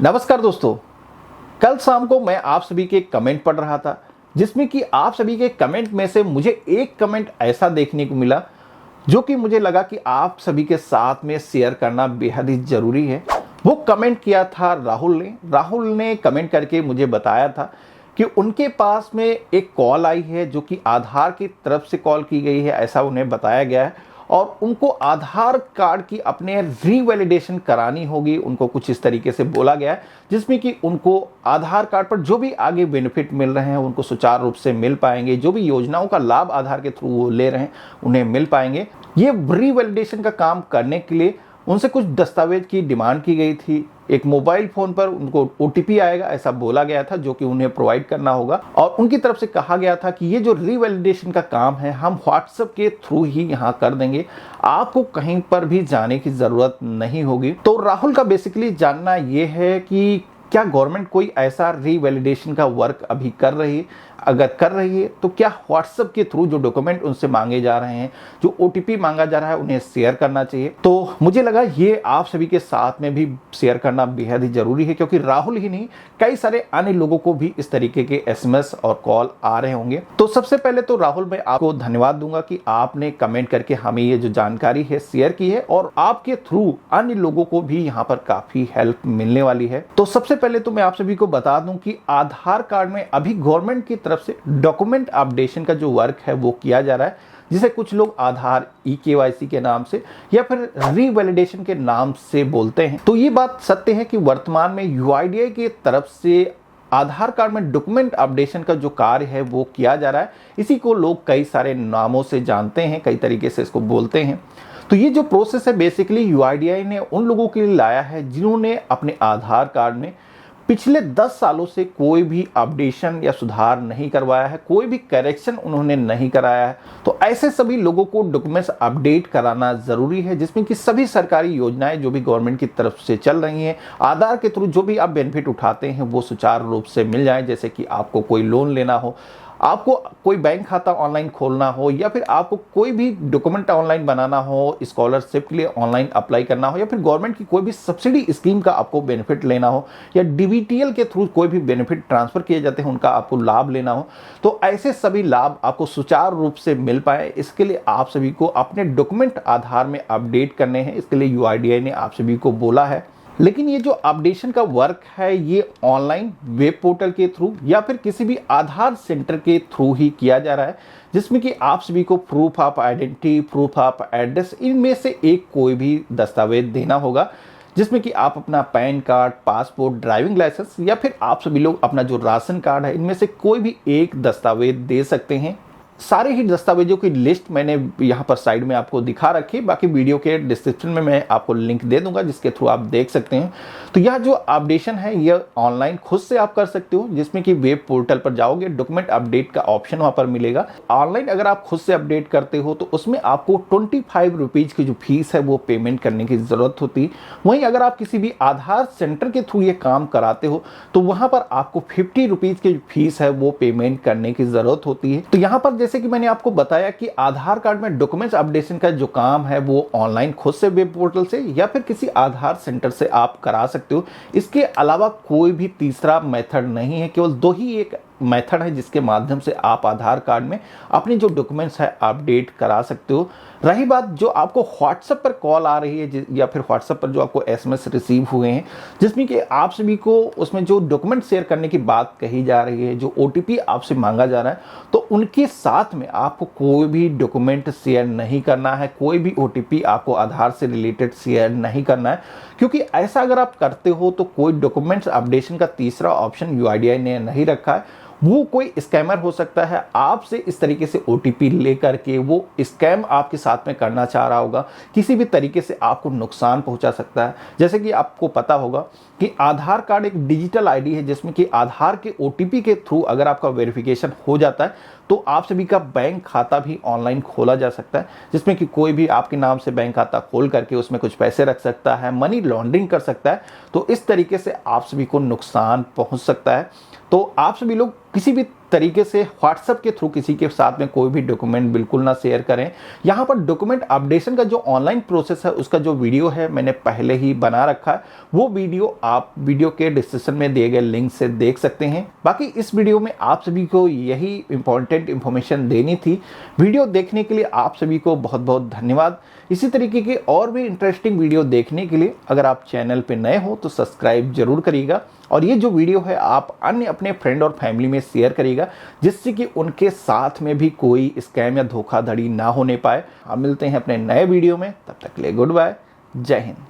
नमस्कार दोस्तों। कल शाम को मैं आप सभी के कमेंट पढ़ रहा था, जिसमें कि आप सभी के कमेंट में से मुझे एक कमेंट ऐसा देखने को मिला जो कि मुझे लगा कि आप सभी के साथ में शेयर करना बेहद ही ज़रूरी है। वो कमेंट किया था राहुल ने कमेंट करके मुझे बताया था कि उनके पास में एक कॉल आई है जो कि आधार की तरफ से कॉल की गई है, ऐसा उन्हें बताया गया है और उनको आधार कार्ड की अपने रीवैलिडेशन करानी होगी। उनको कुछ इस तरीके से बोला गया है जिसमें कि उनको आधार कार्ड पर जो भी आगे बेनिफिट मिल रहे हैं उनको सुचारू रूप से मिल पाएंगे, जो भी योजनाओं का लाभ आधार के थ्रू वो ले रहे हैं उन्हें मिल पाएंगे। ये रीवैलिडेशन का काम करने के लिए उनसे कुछ दस्तावेज की डिमांड की गई थी। एक मोबाइल फ़ोन पर उनको ओटीपी आएगा ऐसा बोला गया था, जो कि उन्हें प्रोवाइड करना होगा और उनकी तरफ से कहा गया था कि ये जो रीवैलिडेशन का काम है हम व्हाट्सएप के थ्रू ही यहाँ कर देंगे, आपको कहीं पर भी जाने की ज़रूरत नहीं होगी। तो राहुल का बेसिकली जानना ये है कि क्या गवर्नमेंट कोई ऐसा रीवैलिडेशन का वर्क अभी कर रही है, अगर कर रही है तो क्या व्हाट्सएप के थ्रू जो डॉक्यूमेंट उनसे मांगे जा रहे हैं, जो ओटीपी मांगा जा रहा है, उन्हें शेयर करना चाहिए। तो मुझे लगा ये आप सभी के साथ में भी शेयर करना बेहद ही जरूरी है, क्योंकि राहुल ही नहीं कई सारे अन्य लोगों को भी इस तरीके के एसएमएस और कॉल आ रहे होंगे। तो सबसे पहले तो राहुल मैं आपको धन्यवाद दूंगा कि आपने कमेंट करके हमें ये जो जानकारी है शेयर की है और आपके थ्रू अन्य लोगों को भी यहाँ पर काफी हेल्प मिलने वाली है। तो सबसे पहले तो मैं आप सभी को बता दूं कि आधार कार्ड में अभी गवर्नमेंट की तरफ से डॉक्यूमेंट अपडेशन का जो वर्क है वो किया जा रहा है, जिसे कुछ लोग आधार ई-केवाईसी के नाम से या फिर रीवैलिडेशन के नाम से बोलते हैं। तो ये बात सत्य है कि वर्तमान में यूआईडीआई की तरफ से आधार कार्ड में डॉक्यूमेंट अपडेशन का जो कार्य है वो किया जा रहा है। इसी को लोग कई सारे नामों से जानते हैं, कई तरीके से इसको बोलते हैं। तो ये जो प्रोसेस है बेसिकली यूआईडीआई ने उन लोगों के लिए लाया है जिन्होंने अपने आधार कार्ड में पिछले 10 सालों से कोई भी अपडेशन या सुधार नहीं करवाया है, कोई भी करेक्शन उन्होंने नहीं कराया है। तो ऐसे सभी लोगों को डॉक्यूमेंट्स अपडेट कराना जरूरी है, जिसमें कि सभी सरकारी योजनाएं जो भी गवर्नमेंट की तरफ से चल रही हैं, आधार के थ्रू जो भी आप बेनिफिट उठाते हैं वो सुचारू रूप से मिल जाए। जैसे कि आपको कोई लोन लेना हो, आपको कोई बैंक खाता ऑनलाइन खोलना हो, या फिर आपको कोई भी डॉक्यूमेंट ऑनलाइन बनाना हो, स्कॉलरशिप के लिए ऑनलाइन अप्लाई करना हो, या फिर गवर्नमेंट की कोई भी सब्सिडी स्कीम का आपको बेनिफिट लेना हो, या डीबीटीएल के थ्रू कोई भी बेनिफिट ट्रांसफर किए जाते हैं उनका आपको लाभ लेना हो, तो ऐसे सभी लाभ आपको सुचारू रूप से मिल पाए, इसके लिए आप सभी को अपने डॉक्यूमेंट आधार में अपडेट करने हैं। इसके लिए यूआईडीआई ने आप सभी को बोला है। लेकिन ये जो अपडेशन का वर्क है ये ऑनलाइन वेब पोर्टल के थ्रू या फिर किसी भी आधार सेंटर के थ्रू ही किया जा रहा है, जिसमें कि आप सभी को proof of identity, proof of address, इनमें से एक कोई भी दस्तावेज देना होगा, जिसमें कि आप अपना PAN card, passport, driving licence या फिर आप सभी लोग अपना जो राशन कार्ड है, इनमें से कोई भी एक दस्तावेज दे सकते हैं। सारे ही दस्तावेजों की लिस्ट मैंने यहाँ पर साइड में आपको दिखा रखी है, बाकी वीडियो के डिस्क्रिप्शन में मैं आपको लिंक दे दूंगा जिसके थ्रू आप देख सकते हैं। तो यह जो अपडेशन है यह ऑनलाइन खुद से आप कर सकते हो, जिसमें कि वेब पोर्टल पर जाओगे, डॉक्यूमेंट अपडेट का ऑप्शन वहाँ पर मिलेगा। ऑनलाइन अगर आप खुद से अपडेट करते हो तो उसमें आपको 25 रुपीज़ की जो फीस है वो पेमेंट करने की ज़रूरत होती है। वहीं अगर आप किसी भी आधार सेंटर के थ्रू ये काम कराते हो तो वहाँ पर आपको 50 रुपीज़ की जो फीस है वो पेमेंट करने की ज़रूरत होती है। तो यहाँ पर जैसे कि मैंने आपको बताया कि आधार कार्ड में डॉक्यूमेंट्स अपडेशन का जो काम है वो ऑनलाइन खुद से वेब पोर्टल से या फिर किसी आधार सेंटर से आप करा सकते हो। इसके अलावा कोई भी तीसरा मेथड नहीं है, केवल दो ही एक मेथड है जिसके माध्यम से आप आधार कार्ड में अपने जो डॉक्यूमेंट्स है अपडेट करा सकते हो। रही बात जो आपको व्हाट्सएप पर कॉल आ रही है या फिर व्हाट्सएप पर जो आपको एसएमएस रिसीव हुए हैं, जिसमें कि आप सभी को उसमें जो डॉक्यूमेंट शेयर करने की बात कही जा रही है, जो ओटीपी आपसे मांगा जा रहा है, तो उनके साथ में आपको कोई भी डॉक्यूमेंट शेयर नहीं करना है, कोई भी ओटीपी आपको आधार से रिलेटेड शेयर नहीं करना है, क्योंकि ऐसा अगर आप करते हो तो कोई डॉक्यूमेंट्स अपडेशन का तीसरा ऑप्शन यूआईडीआई ने नहीं रखा है। वो कोई स्कैमर हो सकता है, आपसे इस तरीके से ओटीपी लेकर के वो स्कैम आपके साथ में करना चाह रहा होगा, किसी भी तरीके से आपको नुकसान पहुंचा सकता है। जैसे कि आपको पता होगा कि आधार कार्ड एक डिजिटल आईडी है, जिसमें कि आधार के ओटीपी के थ्रू अगर आपका वेरिफिकेशन हो जाता है तो आप सभी का बैंक खाता भी ऑनलाइन खोला जा सकता है, जिसमें कि कोई भी आपके नाम से बैंक खाता खोल करके उसमें कुछ पैसे रख सकता है, मनी लॉन्ड्रिंग कर सकता है। तो इस तरीके से आप सभी को नुकसान पहुंच सकता है। तो आप सभी लोग किसी भी तरीके से व्हाट्सएप के थ्रू किसी के साथ में कोई भी डॉक्यूमेंट बिल्कुल ना शेयर करें। यहाँ पर डॉक्यूमेंट अपडेशन का जो ऑनलाइन प्रोसेस है उसका जो वीडियो है मैंने पहले ही बना रखा है, वो वीडियो आप वीडियो के डिस्क्रिप्शन में दिए गए लिंक से देख सकते हैं। बाकी इस वीडियो में आप सभी को यही इंपॉर्टेंट इंफॉर्मेशन देनी थी। वीडियो देखने के लिए आप सभी को बहुत बहुत धन्यवाद। इसी तरीके के और भी इंटरेस्टिंग वीडियो देखने के लिए अगर आप चैनल पे नए हो तो सब्सक्राइब जरूर करिएगा, और ये जो वीडियो है आप अन्य अपने फ्रेंड और फैमिली में शेयर करिएगा, जिससे कि उनके साथ में भी कोई स्कैम या धोखाधड़ी ना होने पाए। हम मिलते हैं अपने नए वीडियो में, तब तक के लिए गुड बाय, जय हिंद।